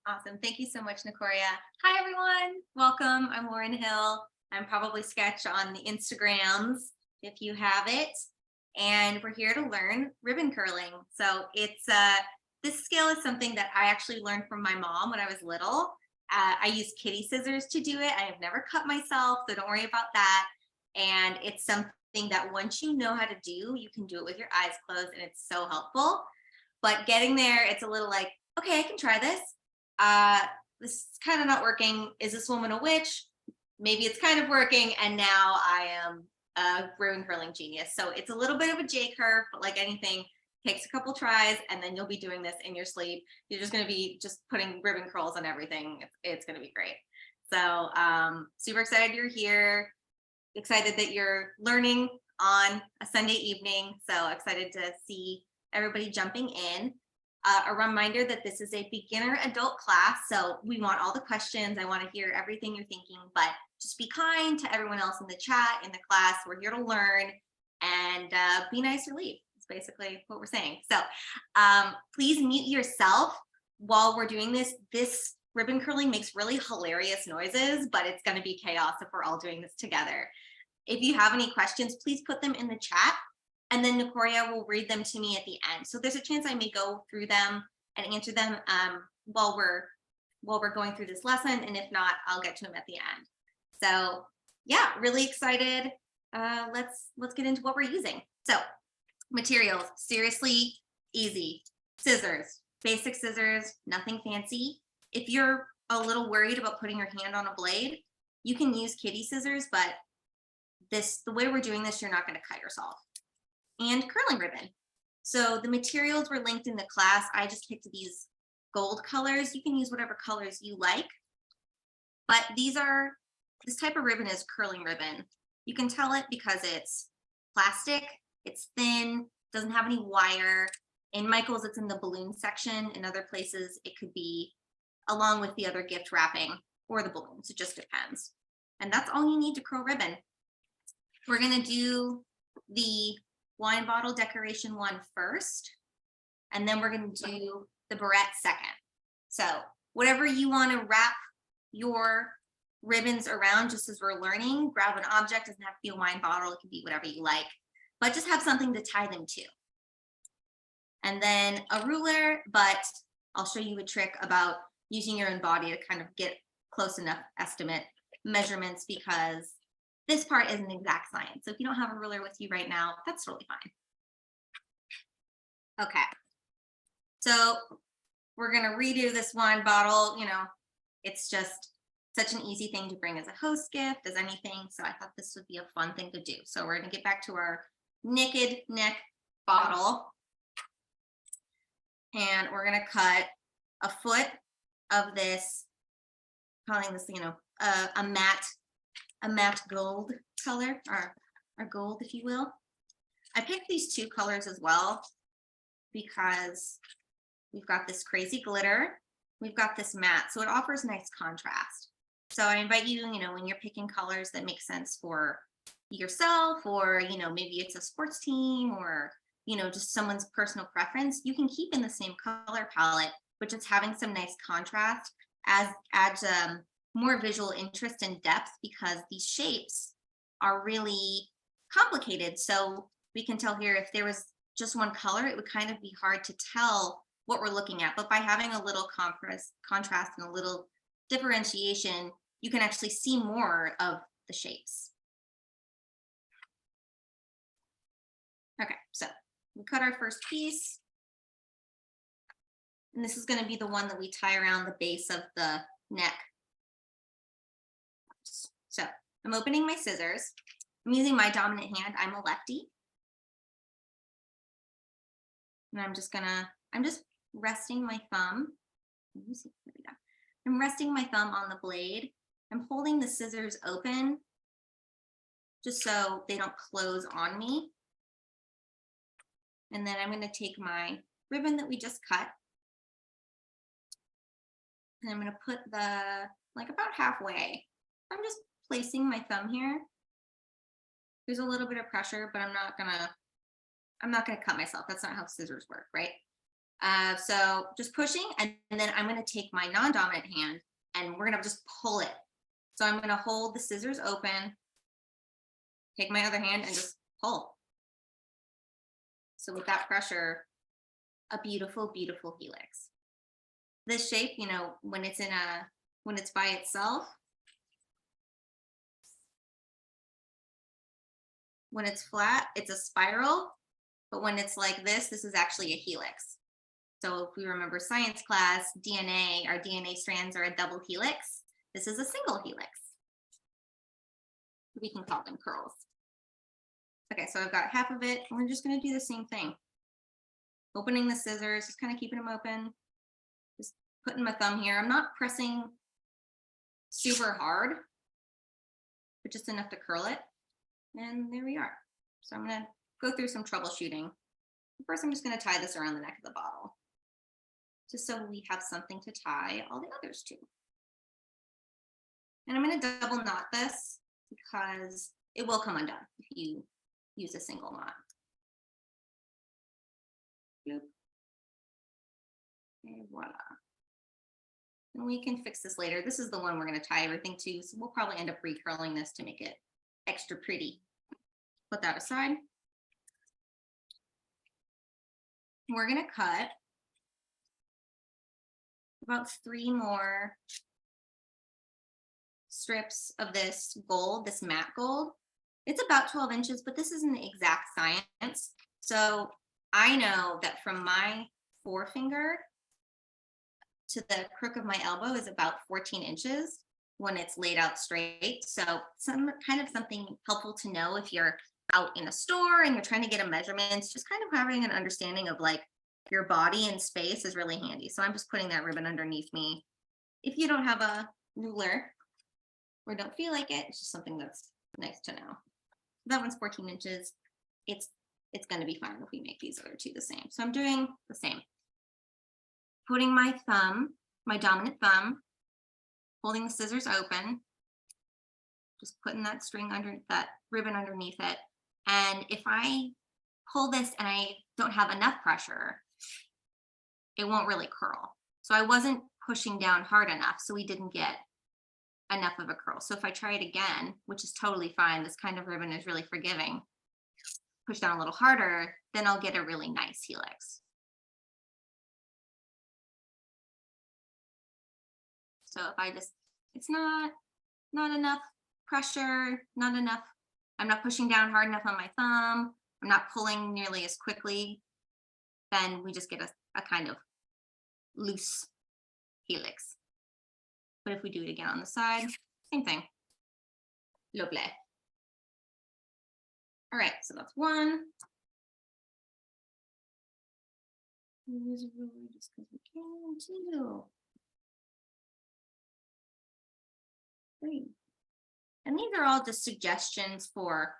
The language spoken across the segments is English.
Awesome. Thank you so much, Nicoria. Hi, everyone. Welcome. I'm Lauren Hill. I'm probably Sketch on the Instagrams if you have it. And we're here to learn ribbon curling. So this skill is something that I actually learned from my mom when I was little. I use kitty scissors to do it. I have never cut myself, so don't worry about that. And it's something that once you know how to do, you can do it with your eyes closed, and it's so helpful. But getting there, it's a little like, okay, I can try this. uh, this is kind of not working. Is this woman a witch? Maybe it's kind of working. And now I am a ribbon curling genius. So it's a little bit of a J curve, but like anything, takes a couple tries and then you'll be doing this in your sleep. You're just going to be just putting ribbon curls on everything. It's going to be great. So super excited you're here. Excited that you're learning on a Sunday evening. So excited to see everybody jumping in. A reminder that this is a beginner adult class, so we want all the questions. I want to hear everything you're thinking, but just be kind to everyone else in the chat, in the class. We're here to learn, and be nice or leave. It's basically what we're saying. So please mute yourself while we're doing this. This ribbon curling makes really hilarious noises, but it's going to be chaos if we're all doing this together. If you have any questions, please put them in the chat. And then Nicoria will read them to me at the end. So there's a chance I may go through them and answer them while we're going through this lesson. And if not, I'll get to them at the end. So yeah, really excited. Let's get into what we're using. So materials, seriously easy. Scissors, basic scissors, nothing fancy. If you're a little worried about putting your hand on a blade, you can use kitty scissors, but the way we're doing this, you're not going to cut yourself. And curling ribbon. So the materials were linked in the class. I just picked these gold colors. You can use whatever colors you like, but this type of ribbon is curling ribbon. You can tell it because it's plastic, it's thin, doesn't have any wire. In Michael's, it's in the balloon section. In other places, it could be along with the other gift wrapping or the balloons. It just depends. And that's all you need to curl ribbon. We're gonna do the wine bottle decoration one first, and then we're going to do the barrette second. So whatever you want to wrap your ribbons around, just as we're learning, grab an object. Doesn't have to be a wine bottle, it can be whatever you like, but just have something to tie them to. And then a ruler, but I'll show you a trick about using your own body to kind of get close enough estimate measurements, because this part is an exact science. So if you don't have a ruler with you right now, that's totally fine. Okay. So we're going to redo this wine bottle. You know, it's just such an easy thing to bring as a host gift, as anything. So I thought this would be a fun thing to do. So we're going to get back to our naked neck bottle. And we're going to cut a foot of this, calling this, you know, a matte gold color, or gold, if you will. I picked these two colors as well because we've got this crazy glitter, we've got this matte, so it offers nice contrast. So I invite you, you know, when you're picking colors that make sense for yourself, or, you know, maybe it's a sports team, or, you know, just someone's personal preference, you can keep in the same color palette, but just having some nice contrast adds more visual interest and depth, because these shapes are really complicated. So we can tell here, if there was just one color, it would kind of be hard to tell what we're looking at. But by having a little contrast and a little differentiation, you can actually see more of the shapes. Okay, so we cut our first piece. And this is going to be the one that we tie around the base of the neck. So I'm opening my scissors. I'm using my dominant hand. I'm a lefty. And I'm just resting my thumb. There we go. I'm resting my thumb on the blade. I'm holding the scissors open just so they don't close on me. And then I'm going to take my ribbon that we just cut. And I'm going to put like about halfway. I'm just placing my thumb here. There's a little bit of pressure, but I'm not gonna cut myself. That's not how scissors work, right? So just pushing, and then I'm going to take my non-dominant hand and we're going to just pull it. So I'm going to hold the scissors open, take my other hand and just pull. So with that pressure, a beautiful, beautiful helix. This shape, you know, when it's by itself, when it's flat, it's a spiral, but when it's like this is actually a helix. So if we remember science class, our DNA strands are a double helix. This is a single helix. We can call them curls. Okay, so I've got half of it, and we're just going to do the same thing. Opening the scissors, just kind of keeping them open. Just putting my thumb here. I'm not pressing super hard, but just enough to curl it. And there we are. So I'm going to go through some troubleshooting. First, I'm just going to tie this around the neck of the bottle, just so we have something to tie all the others to. And I'm going to double knot this because it will come undone if you use a single knot. Bloop. And voila. And we can fix this later. This is the one we're going to tie everything to, so we'll probably end up recurling this to make it extra pretty. Put that aside. We're going to cut about 3 more strips of this gold, this matte gold. It's about 12 inches, but this isn't the exact science. So I know that from my forefinger to the crook of my elbow is about 14 inches when it's laid out straight. So something helpful to know if you're out in a store and you're trying to get a measurement, just kind of having an understanding of like your body and space is really handy. So I'm just putting that ribbon underneath me. If you don't have a ruler or don't feel like it, it's just something that's nice to know. That one's 14 inches. It's going to be fine if we make these other two the same. So I'm doing the same. Putting my thumb, my dominant thumb, holding the scissors open, just putting that ribbon underneath it. And if I pull this and I don't have enough pressure, it won't really curl. So I wasn't pushing down hard enough, so we didn't get enough of a curl. So if I try it again, which is totally fine, this kind of ribbon is really forgiving, push down a little harder, then I'll get a really nice helix. So if I just, it's not enough pressure, not enough, I'm not pushing down hard enough on my thumb, I'm not pulling nearly as quickly, then we just get a kind of loose helix. But if we do it again on the side, same thing. Lovely. All right, so that's one. Use a ruler just because we can too. Great. And these are all just suggestions for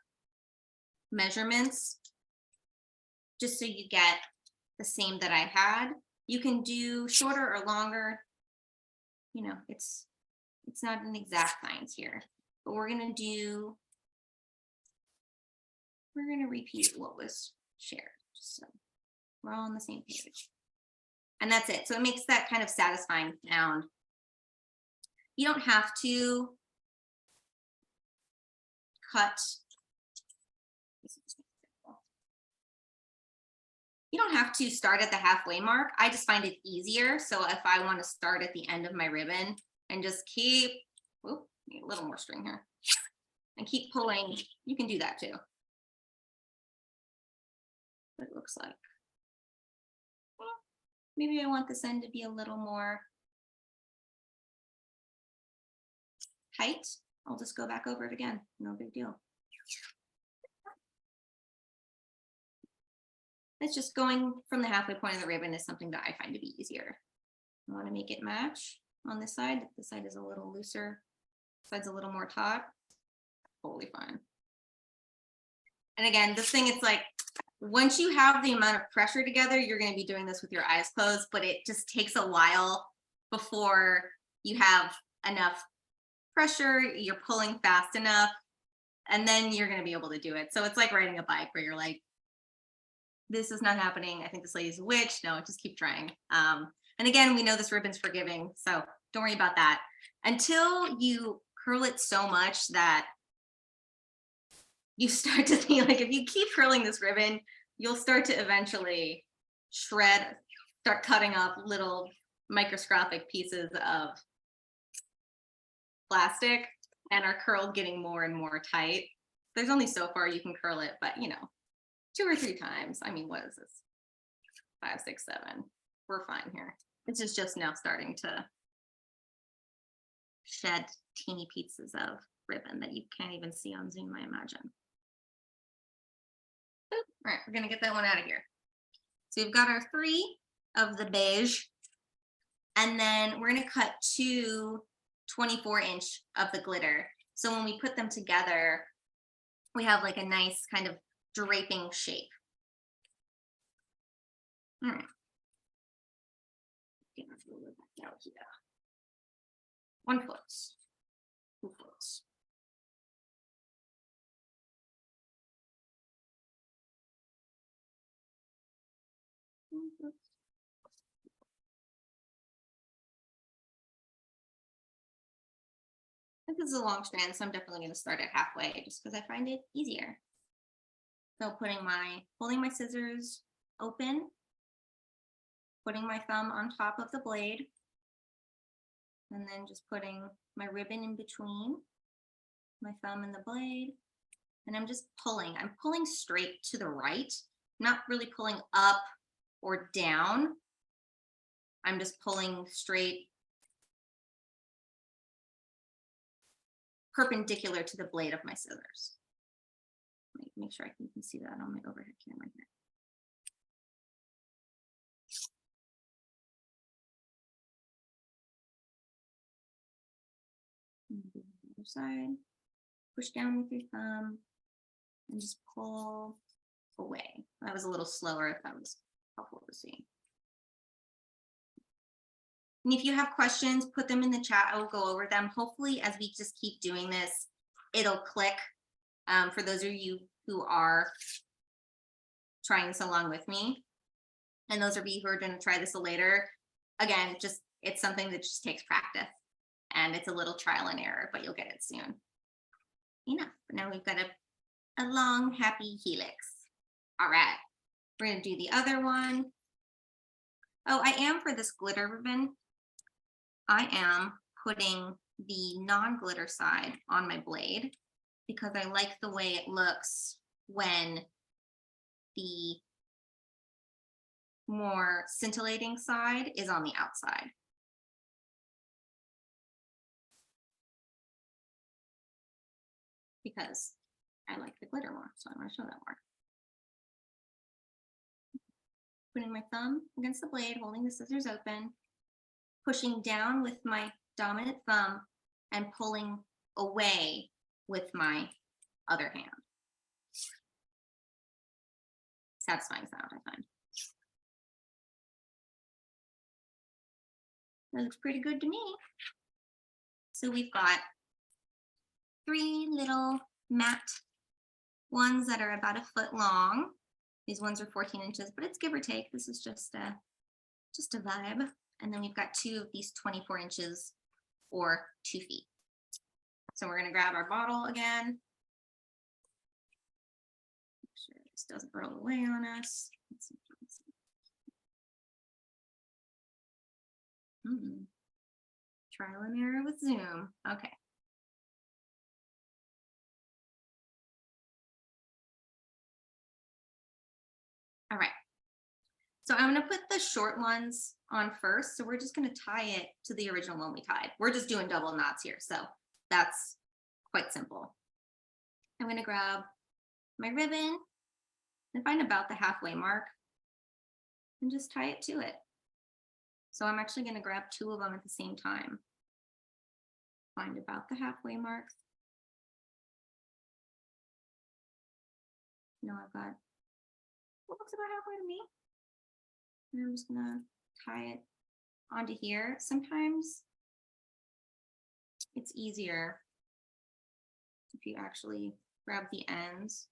measurements, just so you get the same that I had. You can do shorter or longer. You know, it's not an exact science here, but we're going to repeat what was shared, just so we're all on the same page. And that's it. So it makes that kind of satisfying sound. You don't have to cut. You don't have to start at the halfway mark. I just find it easier. So if I want to start at the end of my ribbon and just keep, need a little more string here, and keep pulling, you can do that too. What it looks like. Well, maybe I want this end to be a little more tight. I'll just go back over it again. No big deal. It's just going from the halfway point of the ribbon is something that I find to be easier. I want to make it match on this side. This side is a little looser. This side's a little more taut. Totally fine. And again, this thing, it's like, once you have the amount of pressure together, you're going to be doing this with your eyes closed, but it just takes a while before you have enough pressure, you're pulling fast enough, and then you're going to be able to do it. So it's like riding a bike where you're like, this is not happening. I think this lady's a witch. No, just keep trying. And again, we know this ribbon's forgiving, so don't worry about that. Until you curl it so much that you start to think like if you keep curling this ribbon, you'll start to eventually start cutting up little microscopic pieces of plastic and are curled getting more and more tight. There's only so far you can curl it, but 2 or 3 times. I mean, what is this? 5, 6, 7. We're fine here. This is just now starting to shed teeny pieces of ribbon that you can't even see on Zoom, I imagine. All right, we're gonna get that one out of here. So we've got our 3 of the beige, and then we're gonna cut 2 24-inch of the glitter. So when we put them together, we have like a nice kind of draping shape. All right. Get a little back out here. 1 foot, 2 foot. This is a long strand, so I'm definitely going to start it halfway just because I find it easier. So holding my scissors open, putting my thumb on top of the blade, and then just putting my ribbon in between my thumb and the blade. And I'm just pulling. I'm pulling straight to the right, not really pulling up or down. I'm just pulling straight perpendicular to the blade of my scissors. Make sure you can see that on my overhead camera here. And do the other side. Push down with your thumb and just pull away. That was a little slower if that was helpful to see. And if you have questions, put them in the chat. I will go over them. Hopefully, as we just keep doing this, it'll click. For those of you who are trying this along with me, and those of you who are going to try this later, again, it's something that just takes practice, and it's a little trial and error, but you'll get it soon. Enough. Now we've got a long, happy helix. All right, we're going to do the other one. Oh, I am for this glitter ribbon. I am putting the non-glitter side on my blade because I like the way it looks when the more scintillating side is on the outside. Because I like the glitter more, so I want to show that more. Putting my thumb against the blade, holding the scissors open, pushing down with my dominant thumb, and pulling away with my other hand. Satisfying sound, I find. That looks pretty good to me. So we've got 3 little matte ones that are about 1 foot long. These ones are 14 inches, but it's give or take. This is just a vibe. And then we've got 2 of these 24 inches or 2 feet. So we're gonna grab our bottle again. Make sure this doesn't roll away on us. Let's see. Trial and error with Zoom. Okay. All right. So I'm going to put the short ones on first. So we're just going to tie it to the original one we tied. We're just doing double knots here. So that's quite simple. I'm going to grab my ribbon and find about the halfway mark and just tie it to it. So I'm actually going to grab 2 of them at the same time. Find about the halfway mark. No, I've got what looks about halfway to me. And I'm just gonna tie it onto here. Sometimes it's easier if you actually grab the ends.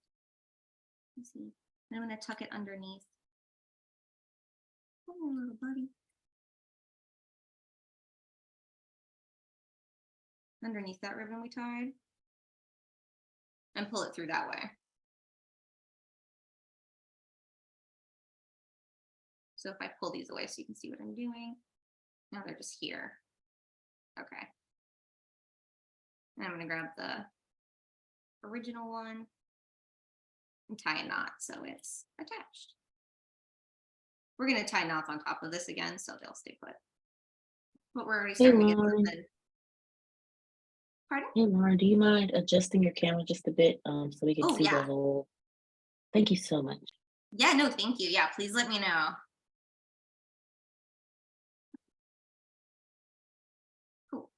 Let's see. I'm going to tuck it underneath. Oh, little buddy. Underneath that ribbon we tied. And pull it through that way. So if I pull these away so you can see what I'm doing. Now they're just here. Okay. And I'm going to grab the original one and tie a knot so it's attached. We're going to tie knots on top of this again so they'll stay put. But we're already starting to get something. Pardon? Hey Lauren, do you mind adjusting your camera just a bit so we can see yeah. the whole? Thank you so much. Yeah, no, thank you. Yeah, please let me know. Cool.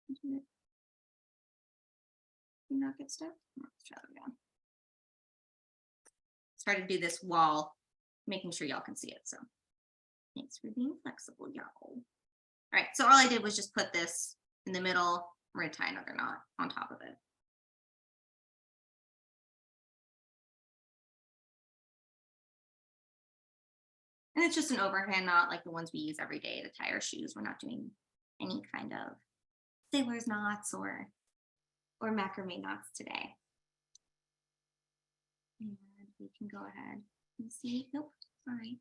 Did you not get stuck? Let's try that again. Try to do this while making sure y'all can see it. So thanks for being flexible, y'all. All right, so all I did was just put this in the middle. We're gonna tie another knot on top of it. And it's just an overhand knot like the ones we use every day to tie our shoes. We're not doing any kind of sailor's knots or macrame knots today. And we can go ahead and see. Nope, sorry.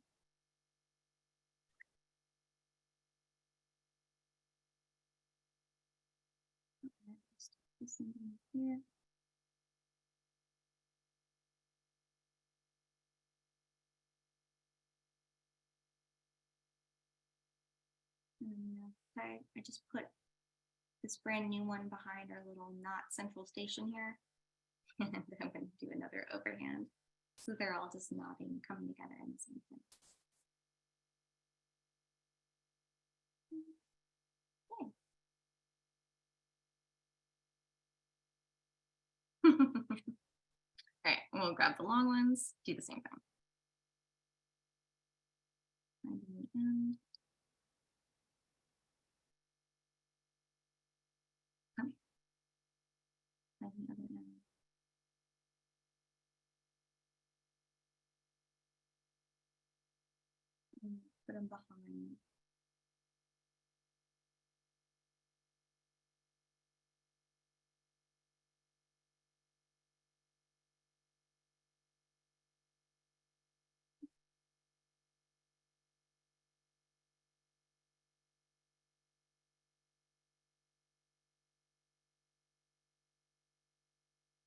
Here. I just put this brand new one behind our little knot central station here. And then I'm going to do another overhand. So they're all just knotting, coming together in the same thing. Okay. All right, we'll grab the long ones, do the same thing. Find the end. Okay. Find the other end. And put them behind.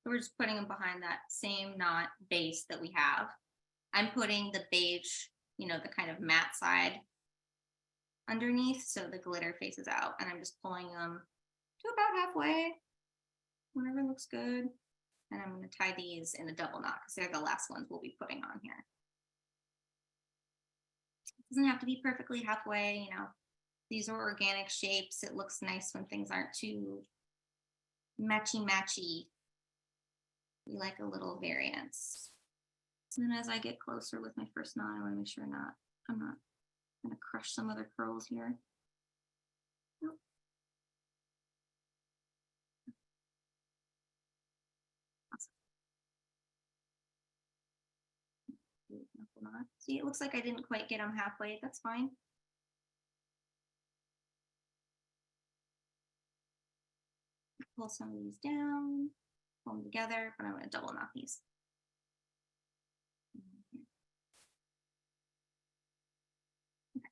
So we're just putting them behind that same knot base that we have. I'm putting the beige, you know, the kind of matte side underneath so the glitter faces out, and I'm just pulling them to about halfway, whatever looks good. And I'm going to tie these in a double knot because they're the last ones we'll be putting on here. It doesn't have to be perfectly halfway, you know. These are organic shapes. It looks nice when things aren't too matchy. We like a little variance. And then as I get closer with my first knot, I want to make sure I'm not going to crush some other curls here. Nope. Awesome. See, it looks like I didn't quite get them halfway. That's fine. Pull some of these down, pull them together, but I'm going to double knot these. Okay.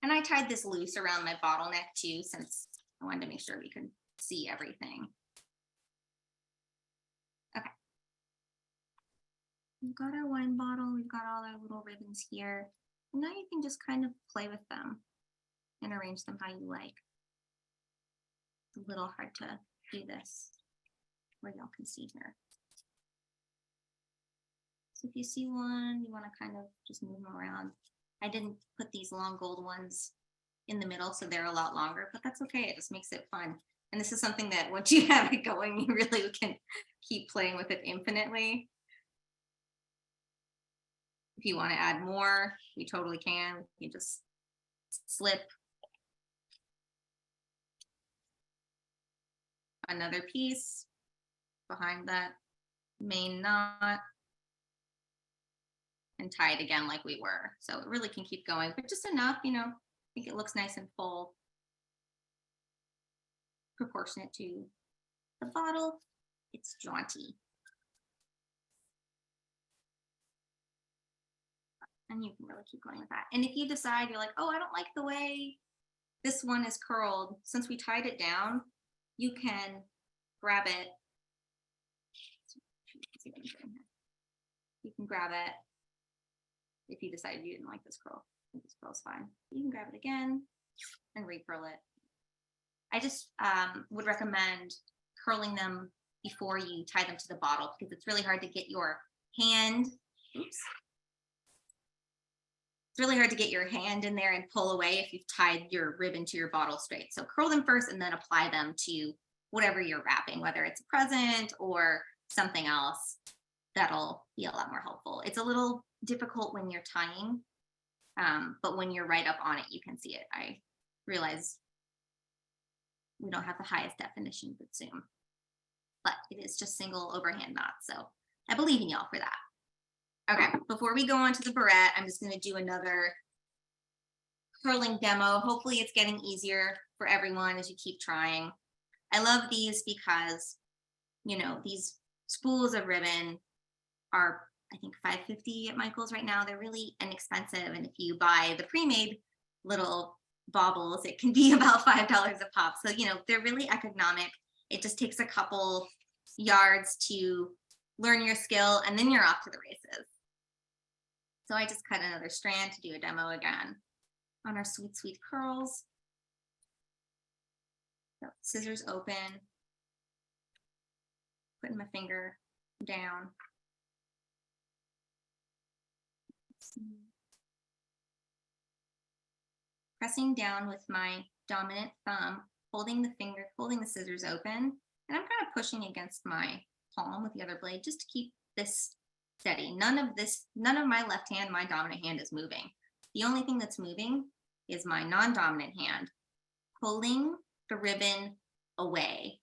And I tied this loose around my bottleneck too, since I wanted to make sure we could see everything. Okay. We've got our wine bottle, we've got all our little ribbons here. And now you can just kind of play with them and arrange them how you like. It's a little hard to do this where y'all can see here. So if you see one, you want to kind of just move them around. I didn't put these long gold ones in the middle, so they're a lot longer, but that's okay. It just makes it fun. And this is something that once you have it going, you really can keep playing with it infinitely. If you want to add more, you totally can. You just slip another piece behind that main knot and tie it again like we were. So it really can keep going, but just enough, you know, I think it looks nice and full, proportionate to the bottle. It's jaunty. And you can really keep going with that. And if you decide you're like, oh, I don't like the way this one is curled, since we tied it down, you can grab it. You can grab it if you decide you didn't like this curl. This curl's fine. You can grab it again and recurl it. I just would recommend curling them before you tie them to the bottle, because it's really hard to get your hand, oops. It's really hard to get your hand in there and pull away if you've tied your ribbon to your bottle straight. So curl them first and then apply them to whatever you're wrapping, whether it's a present or something else. That'll be a lot more helpful. It's a little difficult when you're tying, but when you're right up on it, you can see it. I realize we don't have the highest definition with Zoom, but it is just single overhand knots. So I believe in y'all for that. Okay, before we go on to the barrette, I'm just going to do another curling demo. Hopefully it's getting easier for everyone as you keep trying. I love these because, you know, these spools of ribbon are, I think, $5.50 at Michael's right now. They're really inexpensive. And if you buy the pre-made little baubles, it can be about $5 a pop. So, you know, they're really economic. It just takes a couple yards to learn your skill, and then you're off to the races. So I just cut another strand to do a demo again on our sweet, sweet curls. So scissors open, putting my finger down. Pressing down with my dominant thumb, holding the scissors open, and I'm kind of pushing against my palm with the other blade just to keep this steady. None of my left hand, my dominant hand, is moving. The only thing that's moving is my non-dominant hand pulling the ribbon away.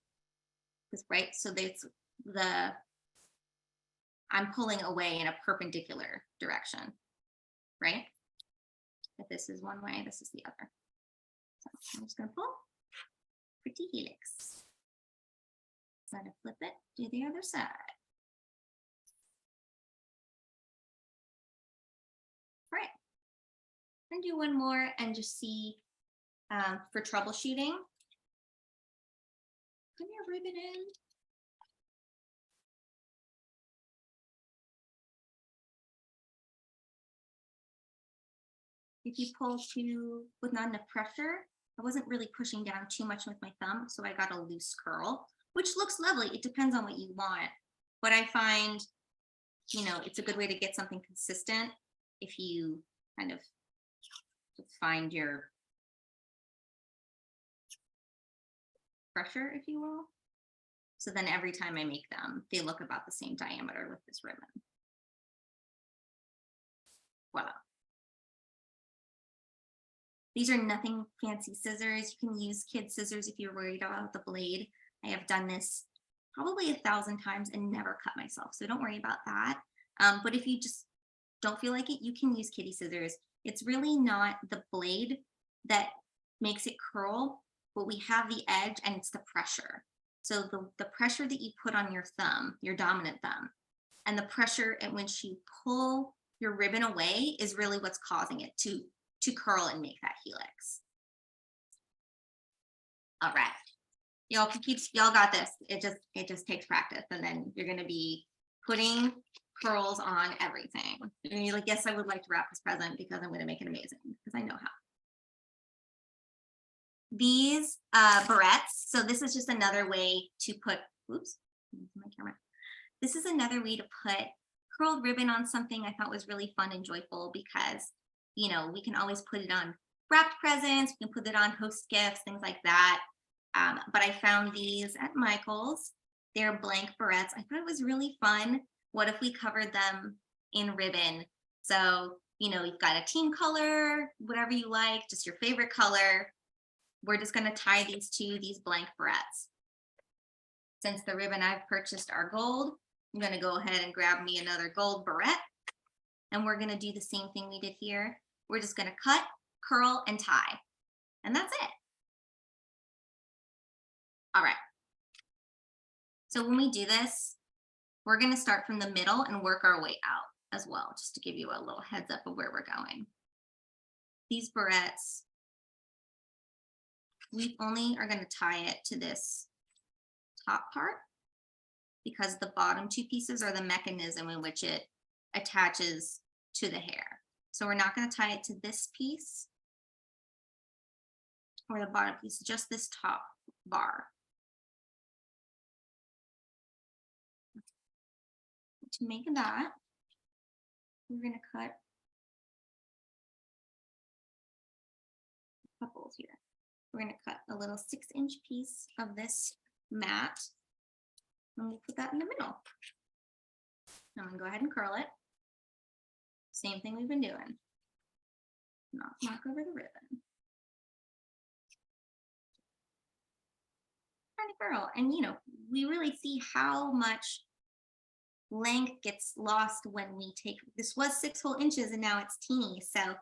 Right, so I'm pulling away in a perpendicular direction, right? If this is one way, this is the other. So I'm just gonna pull, pretty helix. Try to flip it, do the other side. All right, I'm gonna do one more and just see for troubleshooting. Put your ribbon in. If you pull with not enough pressure, I wasn't really pushing down too much with my thumb, so I got a loose curl, which looks lovely. It depends on what you want. But I find, you know, it's a good way to get something consistent if you kind of find your pressure, if you will. So then every time I make them, they look about the same diameter with this ribbon. Voila. These are nothing fancy scissors. You can use kid scissors if you're worried about the blade. I have done this probably 1,000 times and never cut myself, so don't worry about that. But if you just don't feel like it, you can use kitty scissors. It's really not the blade that makes it curl, but we have the edge and it's the pressure. So the pressure that you put on your thumb, your dominant thumb, and the pressure at which you pull your ribbon away is really what's causing it to curl and make that helix. All right, y'all got this. It just takes practice, and then you're going to be putting curls on everything. And you're like, yes, I would like to wrap this present because I'm going to make it amazing because I know how. These barrettes. So this is just another way to put. Oops, my camera. This is another way to put curled ribbon on something I thought was really fun and joyful because, you know, we can always put it on wrapped presents, we can put it on host gifts, things like that. But I found these at Michael's. They're blank barrettes. I thought it was really fun. What if we covered them in ribbon? So you know, you've got a team color, whatever you like, just your favorite color. We're just going to tie these to these blank barrettes. Since the ribbon I've purchased are gold, I'm going to go ahead and grab me another gold barrette. And we're going to do the same thing we did here. We're just going to cut, curl, and tie. And that's it. All right. So when we do this, we're going to start from the middle and work our way out as well, just to give you a little heads up of where we're going. These barrettes, we only are going to tie it to this top part because the bottom two pieces are the mechanism in which it attaches to the hair. So we're not going to tie it to this piece or the bottom piece, just this top bar. To make that, we're going to cut couples here. We're going to cut a little 6-inch piece of this mat and we'll put that in the middle. I'm going to go ahead and curl it. Same thing we've been doing. Knock over the ribbon. Trying to curl. And you know, we really see how much length gets lost when we take, this was 6 whole inches and now it's teeny. So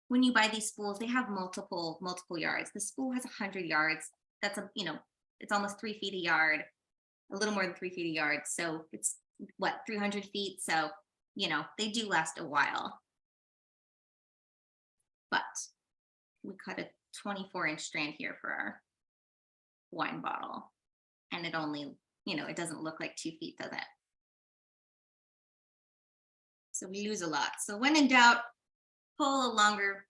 when you buy these spools, they have multiple yards. The spool has 100 yards. That's you know, it's almost 3 feet a yard, a little more than 3 feet a yard. So it's what, 300 feet. So, you know, they do last a while. But we cut a 24-inch strand here for our wine bottle. And it only, you know, it doesn't look like 2 feet, does it? So we lose a lot. So when in doubt, pull a longer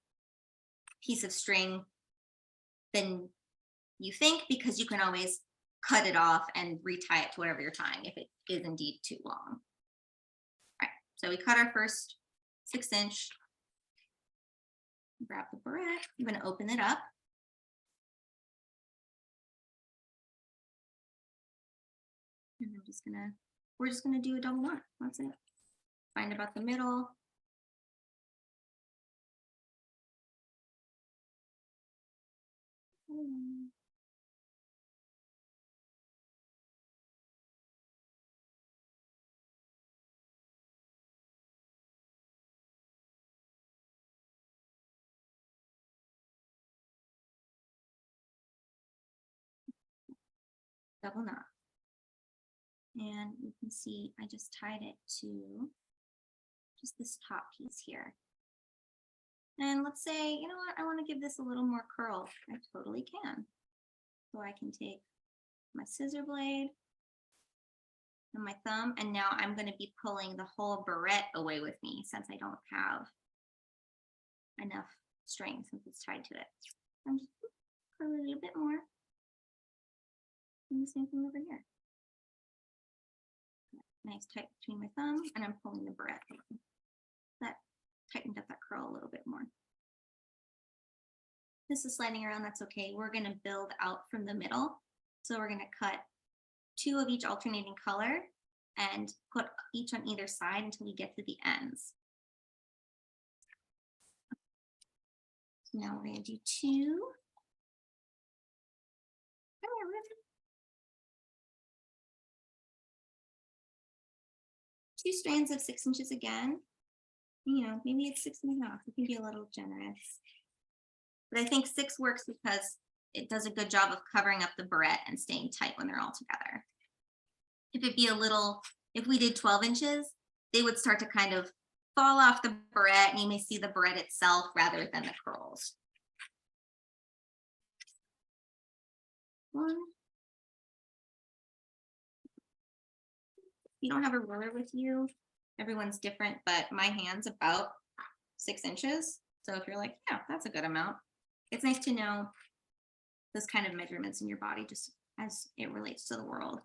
piece of string than you think, because you can always cut it off and retie it to whatever you're tying if it is indeed too long. All right, so we cut our first 6-inch. Grab the barrette. I'm going to open it up. And we're just gonna do a double knot. That's it. Find about the middle. Double knot. And you can see I just tied it to just this top piece here. And let's say, you know what, I want to give this a little more curl. I totally can. So I can take my scissor blade and my thumb, and now I'm going to be pulling the whole barrette away with me since I don't have enough string since it's tied to it. I'm just curl it a little bit more. And the same thing over here. Nice tight between my thumb, and I'm pulling the barrette. That tightened up that curl a little bit more. This is sliding around, that's okay. We're going to build out from the middle. So we're going to cut 2 of each alternating color and put each on either side until we get to the ends. So now we're going to do 2. Come here, Ribbon. 2 strands of 6 inches again. You know, maybe it's 6.5. We can be a little generous. But I think 6 works because it does a good job of covering up the barrette and staying tight when they're all together. If it'd be a little, if we did 12 inches, they would start to kind of fall off the barrette, and you may see the barrette itself rather than the curls. 1. You don't have a ruler with you, everyone's different, but my hand's about 6 inches. So if you're like, yeah, that's a good amount. It's nice to know those kind of measurements in your body just as it relates to the world.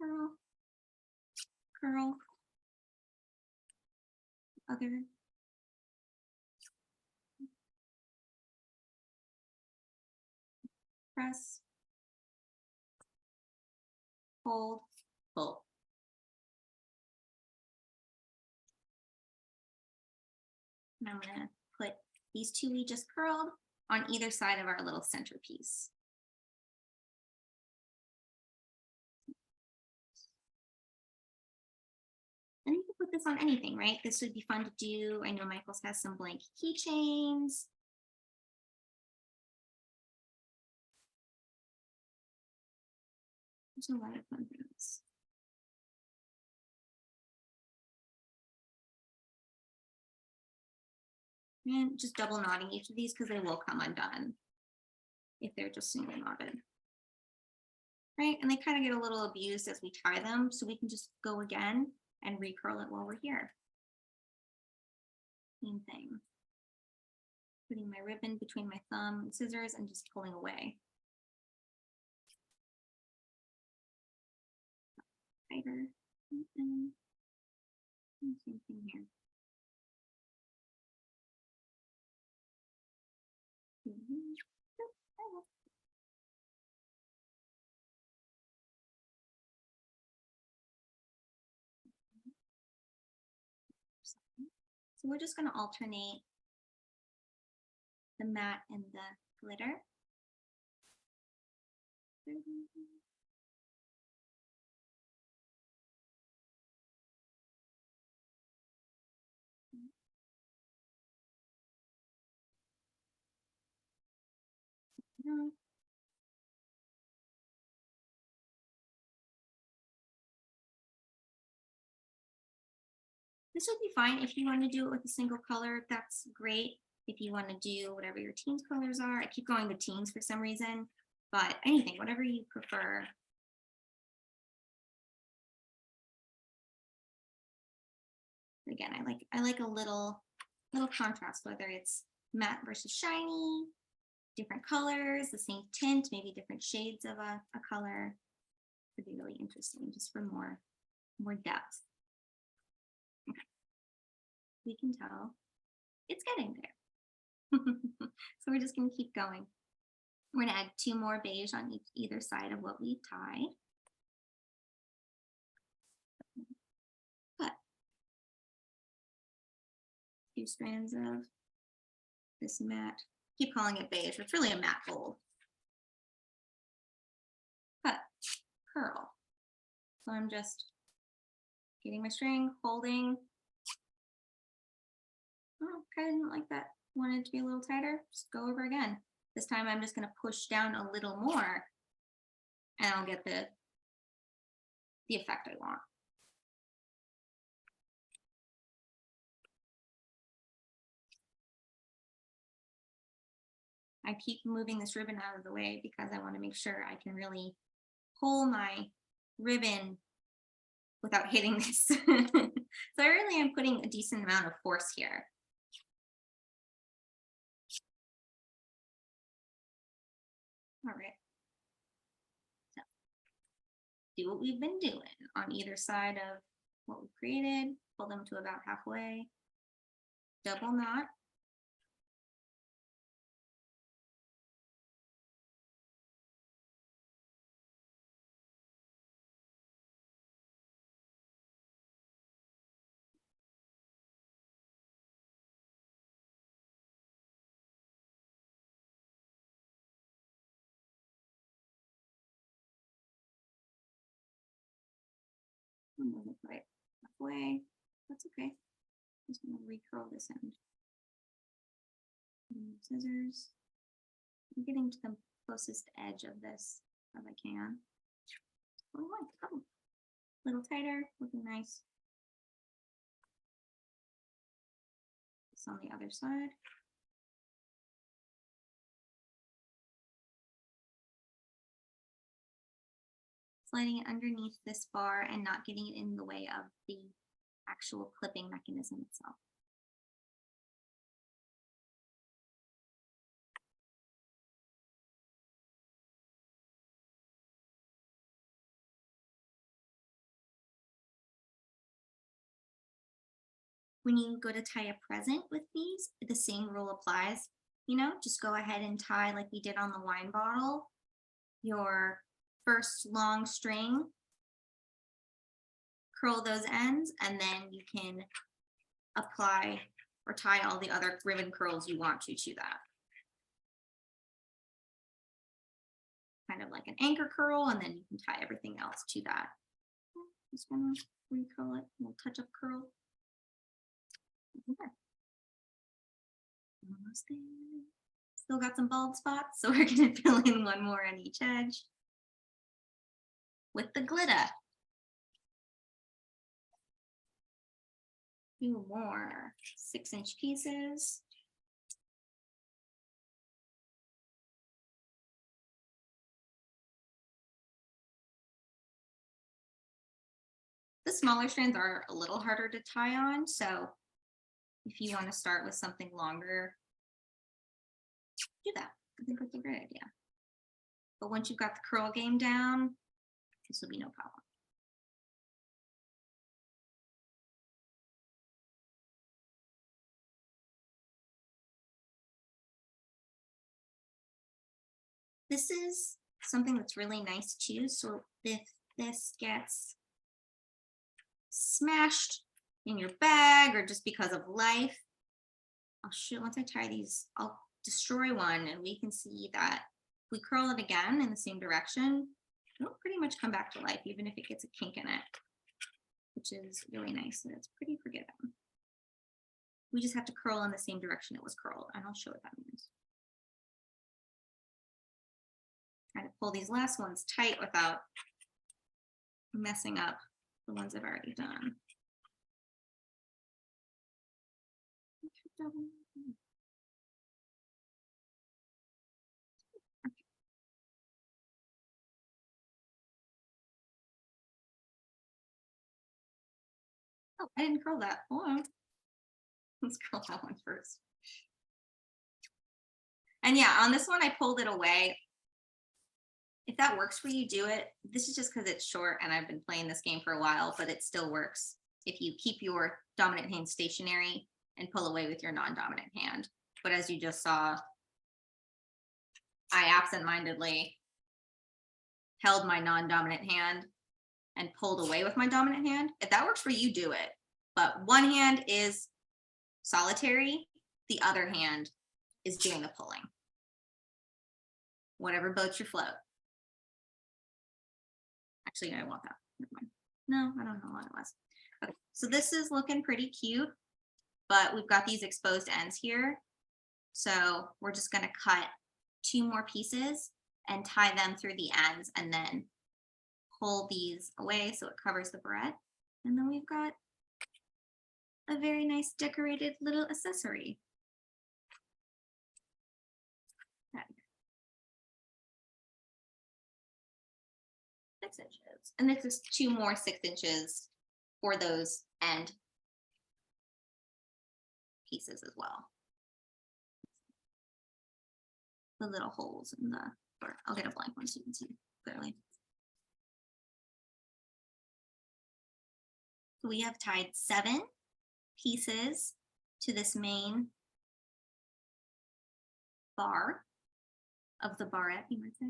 Curl, curl, other. Press, hold, pull. And I'm gonna put these two we just curled on either side of our little centerpiece. And you can put this on anything, right? This would be fun to do. I know Michael's has some blank keychains. There's a lot of fun things. And just double knotting each of these because they will come undone if they're just single knotted. Right, and they kind of get a little abused as we tie them, so we can just go again and recurl it while we're here. Same thing. Putting my ribbon between my thumb and scissors and just pulling away. Tighter. And same thing here. So we're just going to alternate the matte and the glitter. This would be fine if you want to do it with a single color. That's great. If you want to do whatever your team's colors are, I keep going with teams for some reason, but anything, whatever you prefer. Again, I like a little contrast, whether it's matte versus shiny, different colors, the same tint, maybe different shades of a color. Could be really interesting just for more depth. Okay. We can tell it's getting there. So we're just going to keep going. We're going to add 2 more beige on either side of what we tied. Cut 2 strands of this matte. Keep calling it beige. It's really a matte gold. Cut, curl. So I'm just getting my string, holding. Oh, I didn't like that. Wanted it to be a little tighter. Just go over again. This time I'm just going to push down a little more and I'll get the effect I want. I keep moving this ribbon out of the way because I want to make sure I can really pull my ribbon without hitting this. So I really am putting a decent amount of force here. All right. So do what we've been doing on either side of what we created. Pull them to about halfway. Double knot. Wasn't quite halfway. That's okay. I'm just going to recurl this end. Scissors. I'm getting to the closest edge of this as I can. Oh, a little tighter, looking nice. This on the other side. Sliding it underneath this bar and not getting it in the way of the actual clipping mechanism itself. When you go to tie a present with these, the same rule applies. You know, just go ahead and tie like we did on the wine bottle, your first long string, curl those ends, and then you can apply or tie all the other ribbon curls you want to that. Kind of like an anchor curl, and then you can tie everything else to that. Just gonna recurl it, a little touch up curl. Okay. Almost there. Still got some bald spots, so we're gonna fill in one more on each edge with the glitter. 2 more 6-inch pieces. The smaller strands are a little harder to tie on, so if you want to start with something longer, do that. I think that's a great idea. But once you've got the curl game down, this will be no problem. This is something that's really nice too. So if this gets smashed in your bag or just because of life, once I tie these, I'll destroy one and we can see that if we curl it again in the same direction, it'll pretty much come back to life, even if it gets a kink in it, which is really nice. And it's pretty forgiving. We just have to curl in the same direction it was curled, and I'll show what that means. Try to pull these last ones tight without messing up the ones I've already done. Oh, I didn't curl that. Hold on. Let's curl that one first. And yeah, on this one, I pulled it away. If that works for you, do it. This is just because it's short and I've been playing this game for a while, but it still works if you keep your dominant hand stationary and pull away with your non-dominant hand. But as you just saw, I absentmindedly held my non-dominant hand and pulled away with my dominant hand. If that works for you, do it. But one hand is solitary, the other hand is doing the pulling. Whatever boats your float. Actually, I want that. Never mind. No, I don't know what it was. Okay, so this is looking pretty cute, but we've got these exposed ends here. So we're just gonna cut 2 more pieces and tie them through the ends and then pull these away so it covers the barrette. And then we've got a very nice decorated little accessory. 6 inches. And this is 2 more 6 inches for those end pieces as well. The little holes in the, or I'll get a blank one so you can see clearly. So we have tied 7 pieces to this main bar of the barrette, you might say.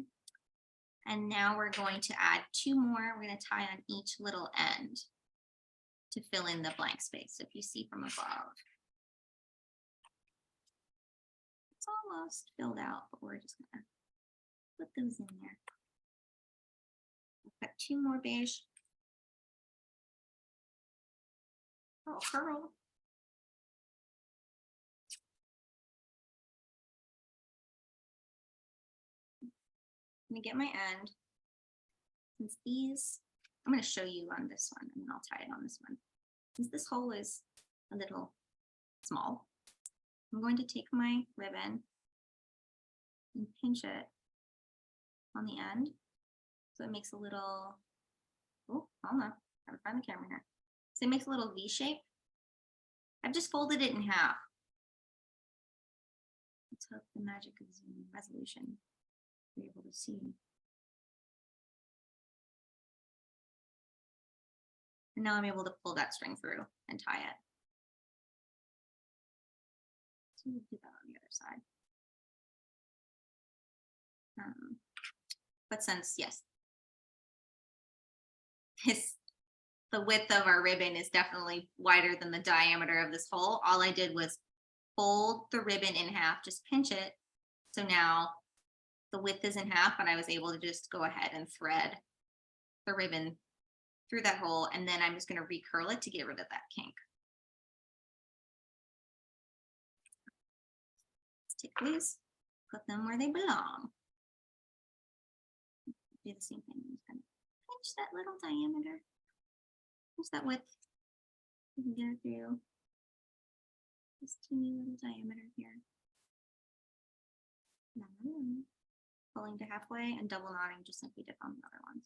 And now we're going to add 2 more. We're going to tie on each little end to fill in the blank space. So if you see from above, it's almost filled out, but we're just going to put those in there. We've got 2 more beige. Oh, curl. I'm gonna get my end. Since these, I'm gonna show you on this one, and then I'll tie it on this one. Since this hole is a little small, I'm going to take my ribbon and pinch it on the end. So it makes a little, oh, hold on, gotta find the camera here. So it makes a little V shape. I've just folded it in half. Let's hope the magic of Zoom resolution be able to see. And now I'm able to pull that string through and tie it. So we'll do that on the other side. But since, yes, the width of our ribbon is definitely wider than the diameter of this hole, all I did was fold the ribbon in half, just pinch it. So now the width is in half, but I was able to just go ahead and thread the ribbon through that hole. And then I'm just going to recurl it to get rid of that kink. Let's take these, put them where they belong. Do the same thing. Just kind of pinch that little diameter. Pinch that width. You can get it through this teeny little diameter here. Pulling to halfway and double knotting just like we did on the other ones.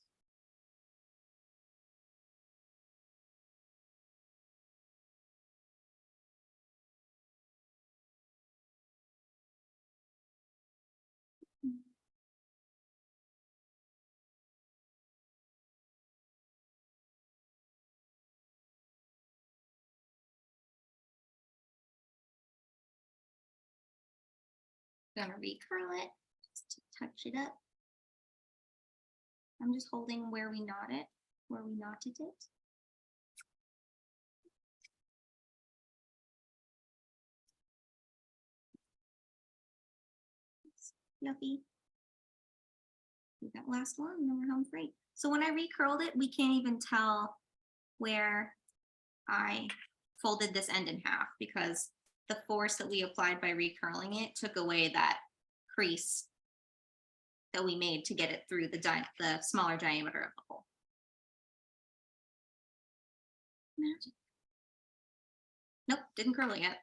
Gonna recurl it just to touch it up. I'm just holding where we knotted it. It's fluffy. Do that last one, and then we're home free. So when I recurled it, we can't even tell where I folded this end in half because the force that we applied by recurling it took away that crease that we made to get it through the smaller diameter of the hole. Magic. Nope, didn't curl it yet.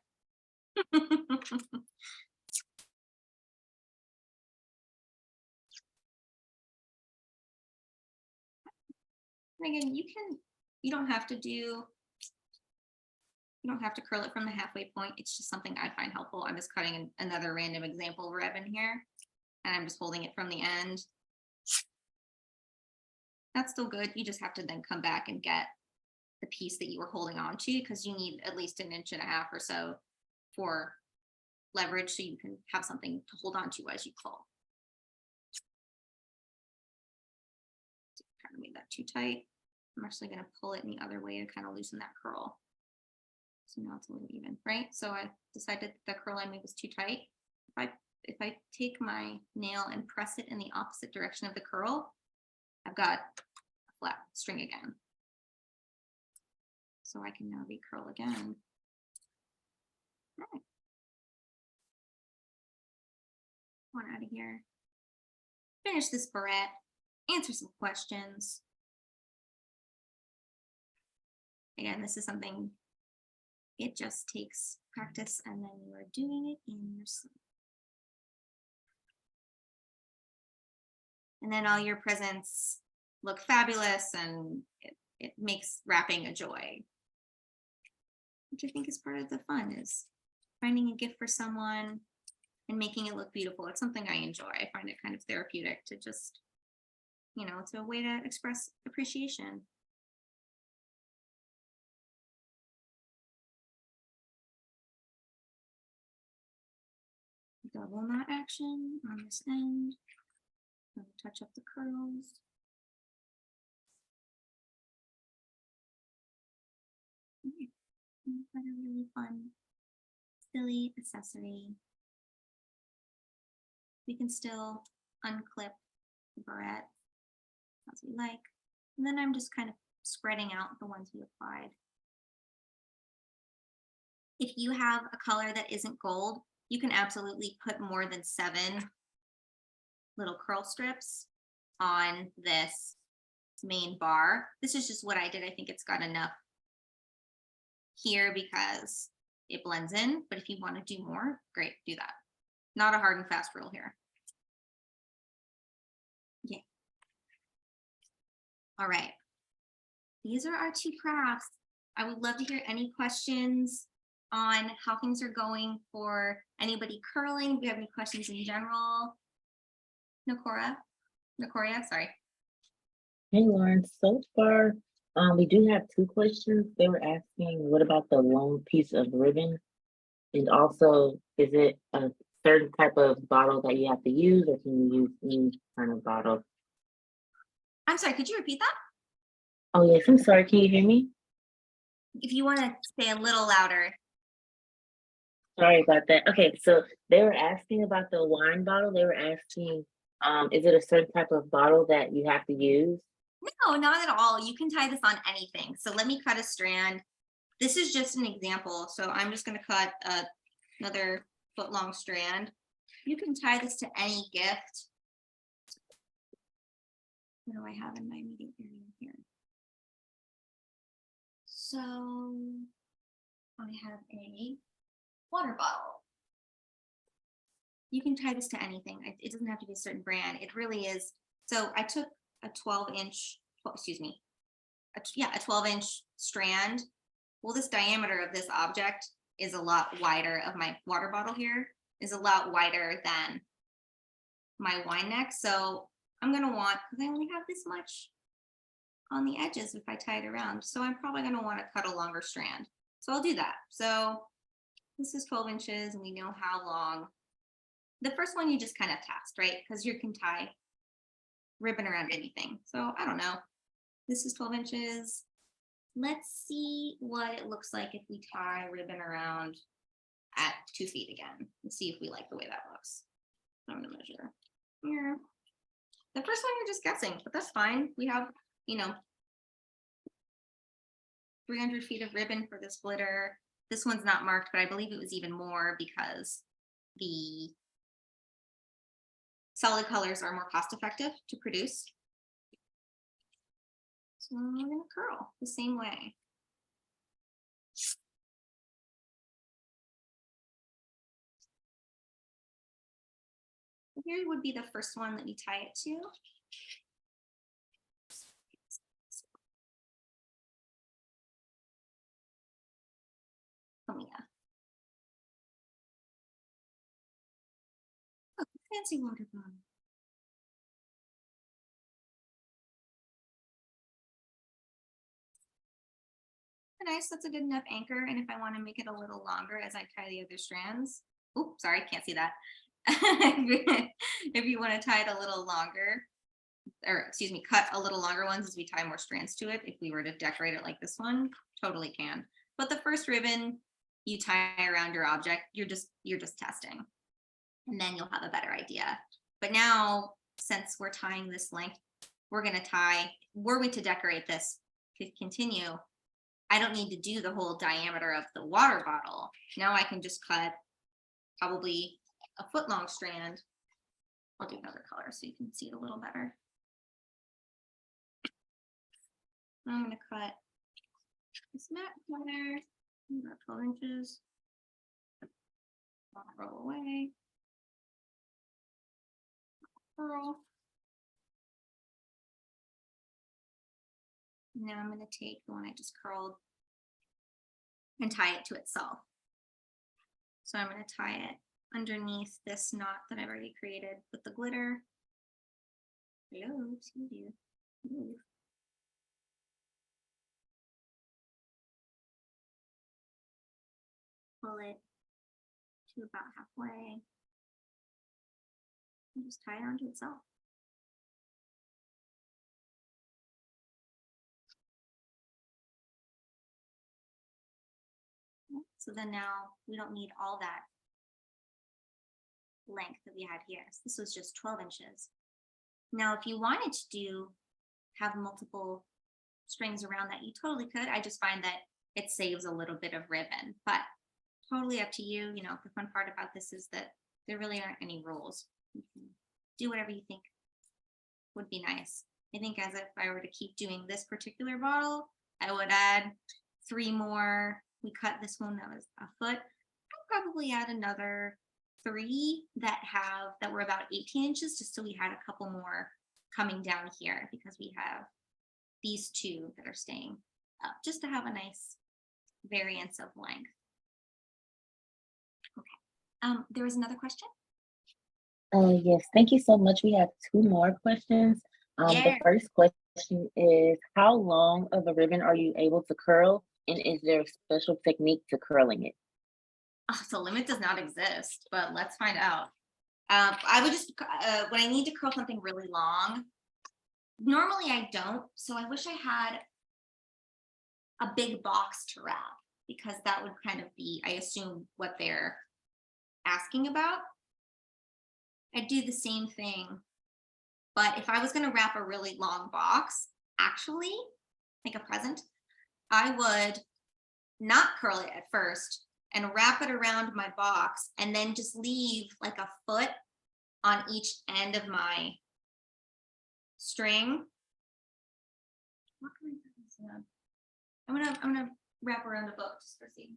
And again, you don't have to curl it from the halfway point. It's just something I find helpful. I'm just cutting another random example ribbon here, and I'm just holding it from the end. That's still good. You just have to then come back and get the piece that you were holding on to because you need at least 1.5 inches or so for leverage so you can have something to hold on to as you pull. Kind of made that too tight. I'm actually going to pull it in the other way to kind of loosen that curl. So now it's a little even, right? So I decided the curl I made was too tight. If I take my nail and press it in the opposite direction of the curl, I've got a flat string again. So I can now recurl again. All right. One out of here. Finish this barrette. Answer some questions. Again, this is something, it just takes practice and then you are doing it in your sleep. And then all your presents look fabulous and it makes wrapping a joy. Which I think is part of the fun, is finding a gift for someone and making it look beautiful. It's something I enjoy. I find it kind of therapeutic to just, it's a way to express appreciation. Double knot action on this end. Touch up the curls. Okay. Got a really fun, silly accessory. We can still unclip the barrette as we like. And then I'm just kind of spreading out the ones we applied. If you have a color that isn't gold, you can absolutely put more than 7 little curl strips on this main bar. This is just what I did. I think it's got enough here because it blends in, but if you want to do more, great, do that. Not a hard and fast rule here. Yeah. All right. These are our 2 crafts. I would love to hear any questions on how things are going for anybody curling. If you have any questions in general. Nicoria, sorry. Hey, Lauren. So far, we do have 2 questions. They were asking, what about the long piece of ribbon? And also, is it a certain type of bottle that you have to use, or can you use any kind of bottle? I'm sorry, could you repeat that? Oh, yes, I'm sorry. Can you hear me? If you want to say a little louder. Sorry about that. Okay, so they were asking about the wine bottle. They were asking, is it a certain type of bottle that you have to use? No, not at all. You can tie this on anything. So let me cut a strand. This is just an example. So I'm just going to cut another foot long strand. You can tie this to any gift. What do I have in my meeting area here? So I have a water bottle. You can tie this to anything. It doesn't have to be a certain brand. It really is. So I took a 12-inch, excuse me, a 12-inch strand. Well, this diameter of this object is a lot wider, of my water bottle here is a lot wider than my wine neck. So I'm going to want, because I only have this much on the edges if I tie it around. So I'm probably going to want to cut a longer strand. So I'll do that. So this is 12 inches and we know how long. The first one you just kind of test, right? Because you can tie ribbon around anything. So I don't know. This is 12 inches. Let's see what it looks like if we tie ribbon around at 2 feet again and see if we like the way that looks. I'm going to measure here. The first one you're just guessing, but that's fine. We have, 300 feet of ribbon for this glitter. This one's not marked, but I believe it was even more because the solid colors are more cost effective to produce. So we're going to curl the same way. Here would be the first one that you tie it to. Oh yeah. Oh, fancy water bottle. Nice, that's a good enough anchor. And if I want to make it a little longer as I tie the other strands, oh, sorry, can't see that. If you want to tie it a little longer, or excuse me, cut a little longer ones as we tie more strands to it. If we were to decorate it like this one, totally can. But the first ribbon you tie around your object, you're just testing, and then you'll have a better idea. But now, since we're tying this length, we're going to tie, were we to decorate this to continue, I don't need to do the whole diameter of the water bottle. Now I can just cut probably a foot long strand. I'll do another color so you can see it a little better. I'm going to cut this matte corner, about 12 inches. I'll roll away. Curl. Now I'm going to take the one I just curled and tie it to itself. So I'm going to tie it underneath this knot that I've already created with the glitter. Hello, excuse you. Move. Pull it to about halfway and just tie it onto itself. So then now we don't need all that length that we had here. So this was just 12 inches. Now, if you wanted to have multiple strings around that, you totally could. I just find that it saves a little bit of ribbon, but totally up to you. The fun part about this is that there really aren't any rules. You can do whatever you think would be nice. I think as if I were to keep doing this particular bottle, I would add 3 more. We cut this one that was a foot. I'd probably add another 3 that were about 18 inches, just so we had a couple more coming down here, because we have these 2 that are staying up, just to have a nice variance of length. Okay. There was another question. Yes, thank you so much. We have 2 more questions. Yeah. The first question is, how long of a ribbon are you able to curl? And is there a special technique to curling it? Oh, the limit does not exist, but let's find out. I would just, when I need to curl something really long, normally I don't. So I wish I had a big box to wrap, because that would kind of be, I assume, what they're asking about, I'd do the same thing. But if I was going to wrap a really long box, actually, like a present, I would not curl it at first and wrap it around my box and then just leave like a foot on each end of my string. What can I put this in? I'm gonna wrap around the book just for see.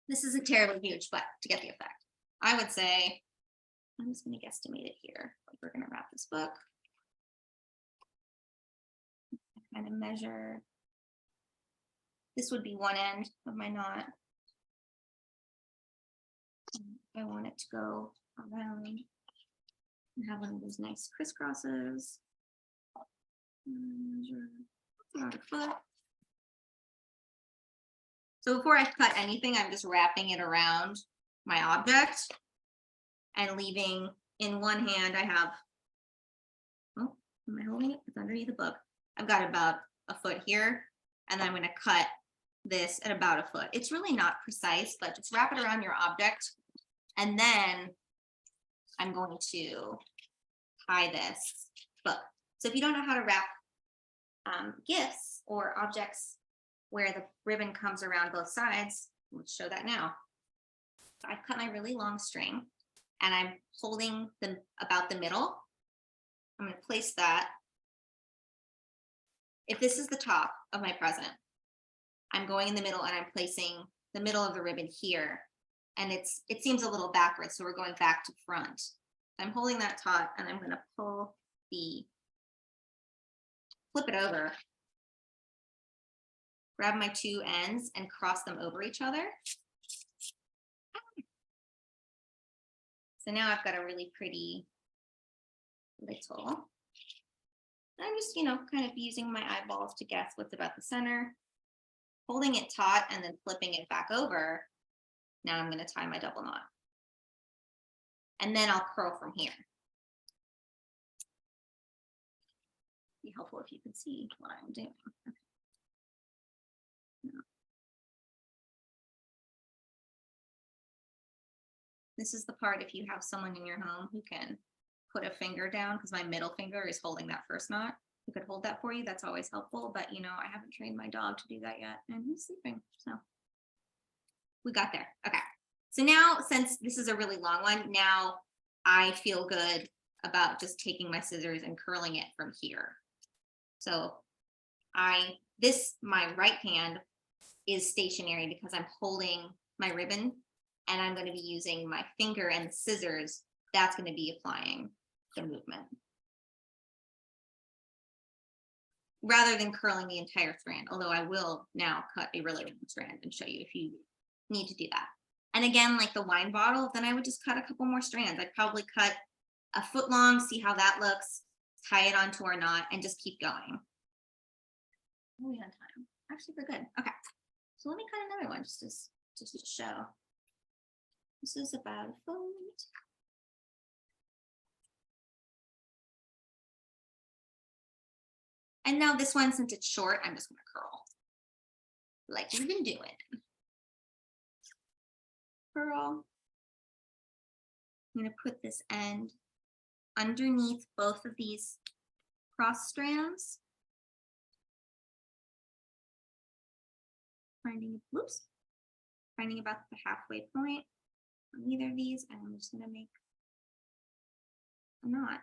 This isn't terribly huge, but to get the effect, I would say, I'm just gonna guesstimate it here. Like we're gonna wrap this book. Kind of measure. This would be one end of my knot. I want it to go around and have one of those nice crisscrosses. Measure about a foot. So before I cut anything, I'm just wrapping it around my object and leaving in one hand. I have, oh, am I holding it? It's underneath the book. I've got about a foot here, and then I'm going to cut this at about a foot. It's really not precise, but just wrap it around your object. And then I'm going to tie this book. So if you don't know how to wrap gifts or objects where the ribbon comes around both sides, let's show that now. So I've cut my really long string and I'm holding them about the middle. I'm going to place that. If this is the top of my present, I'm going in the middle and I'm placing the middle of the ribbon here. And it seems a little backwards, so we're going back to front. I'm holding that taut and I'm going to flip it over, grab my two ends and cross them over each other. So now I've got a really pretty little. I'm just, kind of using my eyeballs to guess what's about the center, holding it taut and then flipping it back over. Now I'm going to tie my double knot. And then I'll curl from here. Be helpful if you could see what I'm doing. Okay. No. This is the part if you have someone in your home who can put a finger down, because my middle finger is holding that first knot. Who could hold that for you? That's always helpful. But I haven't trained my dog to do that yet, and he's sleeping. So we got there. Okay. So now, since this is a really long one, now I feel good about just taking my scissors and curling it from here. So my right hand is stationary because I'm holding my ribbon and I'm going to be using my finger and the scissors. That's going to be applying the movement, rather than curling the entire strand, although I will now cut a really long strand and show you if you need to do that. And again, like the wine bottle, then I would just cut a couple more strands. I'd probably cut a foot long, see how that looks, tie it onto our knot, and just keep going. Are we on time? Actually, we're good. Okay, so let me cut another one just to show. This is about a foot. And now this one, since it's short, I'm just going to curl like we've been doing. Curl. I'm going to put this end underneath both of these cross strands. Finding about the halfway point on either of these, and I'm just going to make a knot.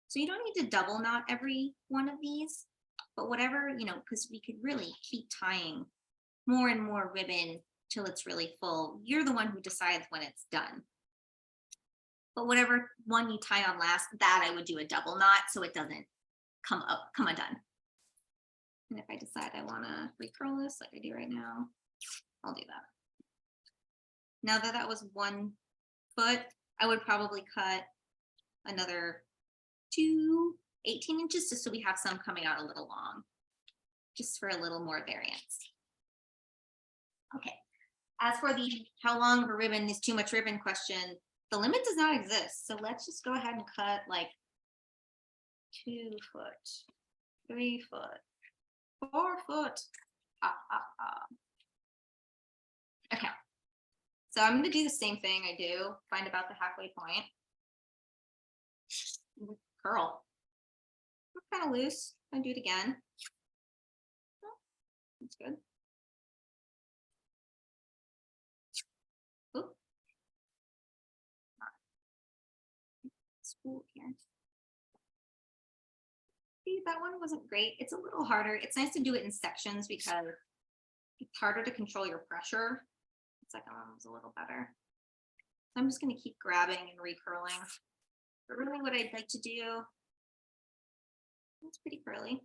So you don't need to double knot every one of these, but whatever, because we could really keep tying more and more ribbon till it's really full. You're the one who decides when it's done. But whatever one you tie on last, that I would do a double knot so it doesn't come undone. And if I decide I want to recurl this like I do right now, I'll do that. Now that was 1 foot, I would probably cut another 18 inches just so we have some coming out a little long, just for a little more variance. Okay, as for the how long of a ribbon is too much ribbon question, the limit does not exist. So let's just go ahead and cut like 2 foot, 3 foot, 4 foot. Okay. So I'm going to do the same thing I do, find about the halfway point. Curl. Kind of loose. I'll do it again. That's good. Oop. Spool here. See, that one wasn't great. It's a little harder. It's nice to do it in sections because it's harder to control your pressure. The second one was a little better. So I'm just going to keep grabbing and recurling. But really what I'd like to do, it's pretty curly.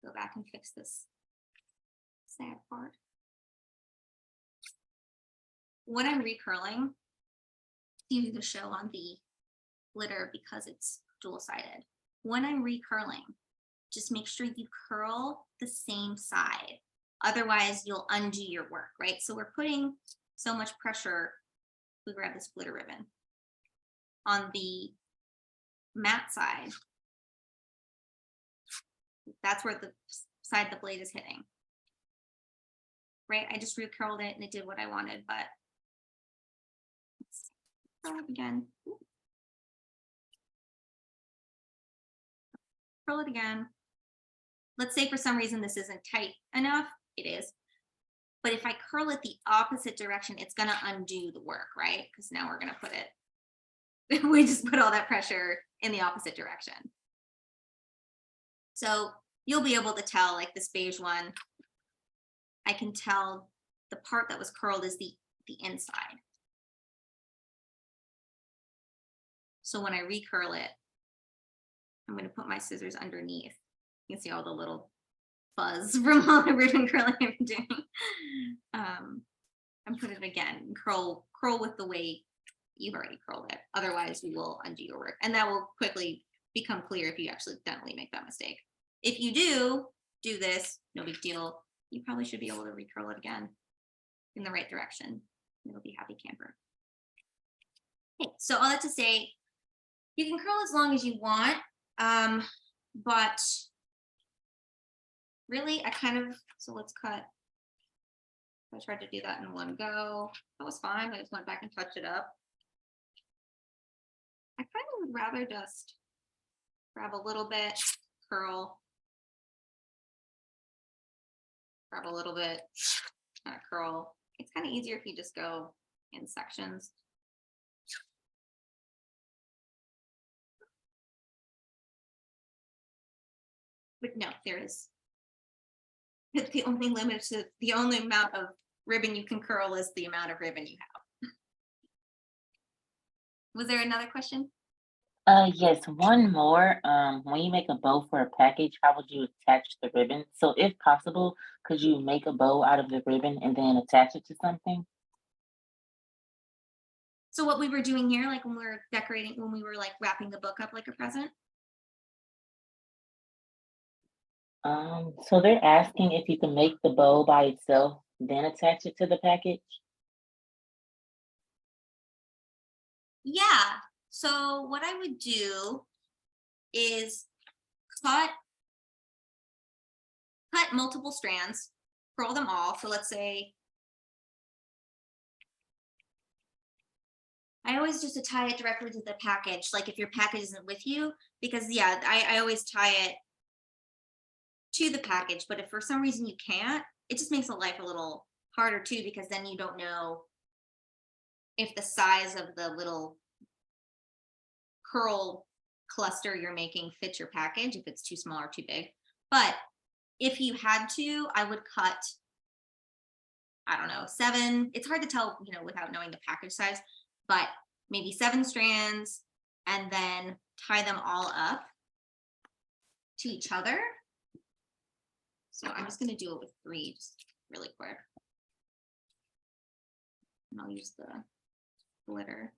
Go back and fix this sad part. When I'm recurling, it's easy to show on the glitter because it's dual-sided. When I'm recurling, just make sure you curl the same side. Otherwise, you'll undo your work, right? So we're putting so much pressure. We grab this glitter ribbon on the matte side. That's where the side the blade is hitting, right? I just recurled it and it did what I wanted, but let's curl it again. Curl it again. Let's say for some reason this isn't tight enough. It is. But if I curl it the opposite direction, it's going to undo the work, right? Because now we're going to put it, we just put all that pressure in the opposite direction. So you'll be able to tell, like this beige one, I can tell the part that was curled is the inside. So when I recurl it, I'm going to put my scissors underneath. You can see all the little fuzz from all the ribbon curling I've been doing. And put it again, curl with the way you've already curled it. Otherwise, you will undo your work. And that will quickly become clear if you accidentally make that mistake. If you do this, no big deal. You probably should be able to recurl it again in the right direction. It'll be happy camper. Okay, so all that to say, you can curl as long as you want, but really, so let's cut. I tried to do that in one go. That was fine. I just went back and touched it up. I kind of would rather just grab a little bit, curl, grab a little bit, kind of curl. It's kind of easier if you just go in sections. But no, there is. The only limit to the only amount of ribbon you can curl is the amount of ribbon you have. Was there another question? Yes, one more. When you make a bow for a package, how would you attach the ribbon? So if possible, could you make a bow out of the ribbon and then attach it to something? So what we were doing here, like when we were decorating, when we were like wrapping the book up like a present. So they're asking if you can make the bow by itself, then attach it to the package. Yeah. So what I would do is cut multiple strands, curl them all. So let's say I always just tie it directly to the package, like if your package isn't with you, because yeah, I always tie it to the package, but if for some reason you can't, it just makes the life a little harder too, because then you don't know if the size of the little curl cluster you're making fits your package, if it's too small or too big. But if you had to, I would cut, I don't know, 7. It's hard to tell, without knowing the package size, but maybe 7 strands and then tie them all up to each other. So I'm just going to do it with 3 just really quick. And I'll use the glitter.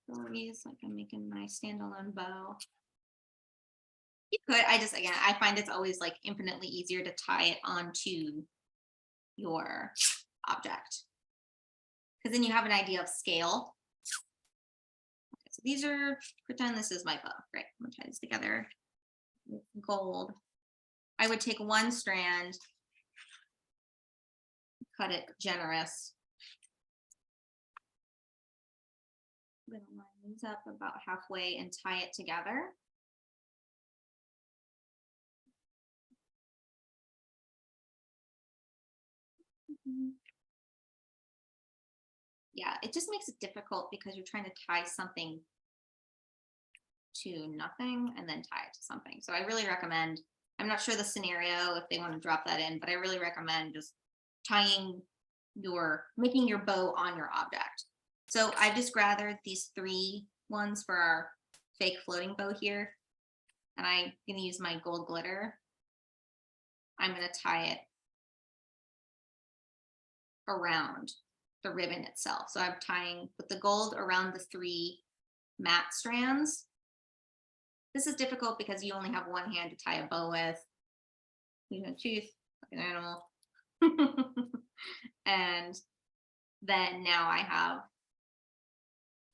Fill these like I'm making my standalone bow. You could, I find it's always like infinitely easier to tie it onto your object, because then you have an idea of scale. so these are, pretend this is my bow. Great, I'm gonna tie this together with gold. I would take one strand, cut it generous. I'm gonna line these up about halfway and tie it together. Yeah, it just makes it difficult because you're trying to tie something to nothing and then tie it to something. So I really recommend, I'm not sure the scenario if they want to drop that in, but I really recommend just making your bow on your object. So I just gathered these 3 ones for our fake floating bow here. And I'm going to use my gold glitter. I'm going to tie it around the ribbon itself. So I'm tying with the gold around the 3 matte strands. This is difficult because you only have one hand to tie a bow with. You know, tooth, like an animal. And then now I have,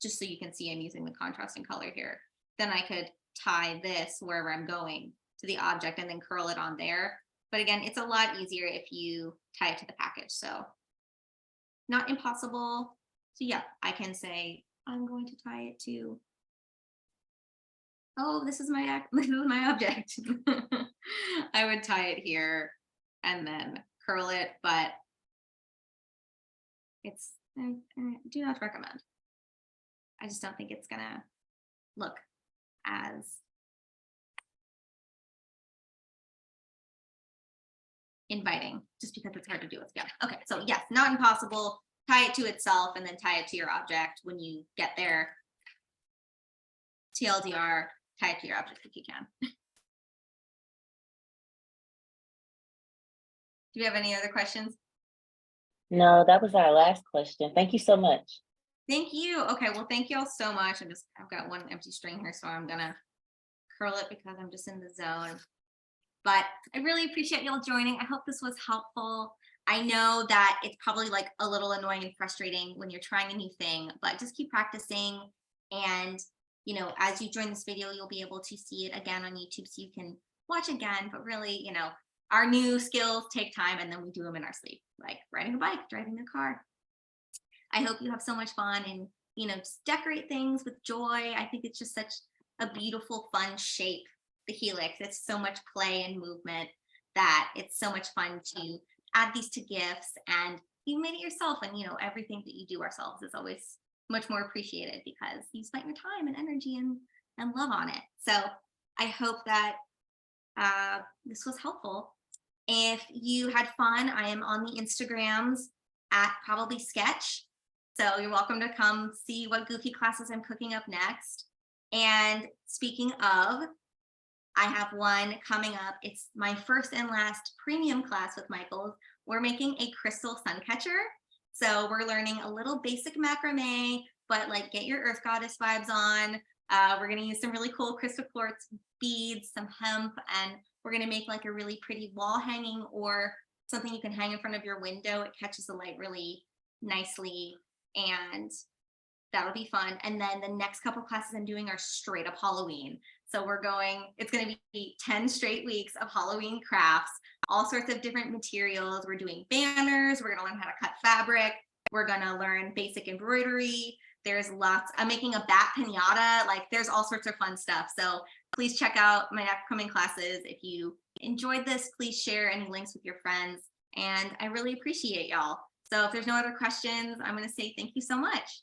just so you can see, I'm using the contrasting color here. Then I could tie this wherever I'm going to the object and then curl it on there. But again, it's a lot easier if you tie it to the package. So not impossible. So yeah, I can say, I'm going to tie it to, oh, this is my object. I would tie it here and then curl it, but it's, I do not recommend. I just don't think it's gonna look as inviting just because it's hard to do with together. Okay, so yes, not impossible. Tie it to itself and then tie it to your object when you get there. TLDR, tie it to your object if you can. Do you have any other questions? No, that was our last question. Thank you so much. Thank you. Okay, well, thank you all so much. I've got one empty string here, so I'm gonna curl it because I'm just in the zone. But I really appreciate y'all joining. I hope this was helpful. I know that it's probably like a little annoying and frustrating when you're trying a new thing, but just keep practicing. And, you know, as you join this video, you'll be able to see it again on YouTube so you can watch again. But really, you know, our new skills take time and then we do them in our sleep, like riding a bike, driving a car. I hope you have so much fun and, you know, just decorate things with joy. I think it's just such a beautiful, fun shape, the helix. It's so much play and movement that it's so much fun to add these to gifts, and you made it yourself. And, you know, everything that you do ourselves is always much more appreciated because you spent your time and energy and love on it. So I hope that this was helpful. If you had fun, I am on the Instagrams at Probably Sketch. So you're welcome to come see what goofy classes I'm cooking up next. And speaking of, I have one coming up. It's my first and last premium class with Michaels. We're making a crystal sun catcher. So we're learning a little basic macrame, but like get your earth goddess vibes on. We're gonna use some really cool crystal quartz beads, some hemp, and we're gonna make like a really pretty wall hanging or something you can hang in front of your window. It catches the light really nicely, and that'll be fun. And then the next couple classes I'm doing are straight up Halloween. So it's going to be 10 straight weeks of Halloween crafts, all sorts of different materials. We're doing banners. We're going to learn how to cut fabric. We're going to learn basic embroidery. I'm making a bat pinata. Like there's all sorts of fun stuff. So please check out my upcoming classes. If you enjoyed this, please share any links with your friends. And I really appreciate y'all. So if there's no other questions, I'm going to say thank you so much.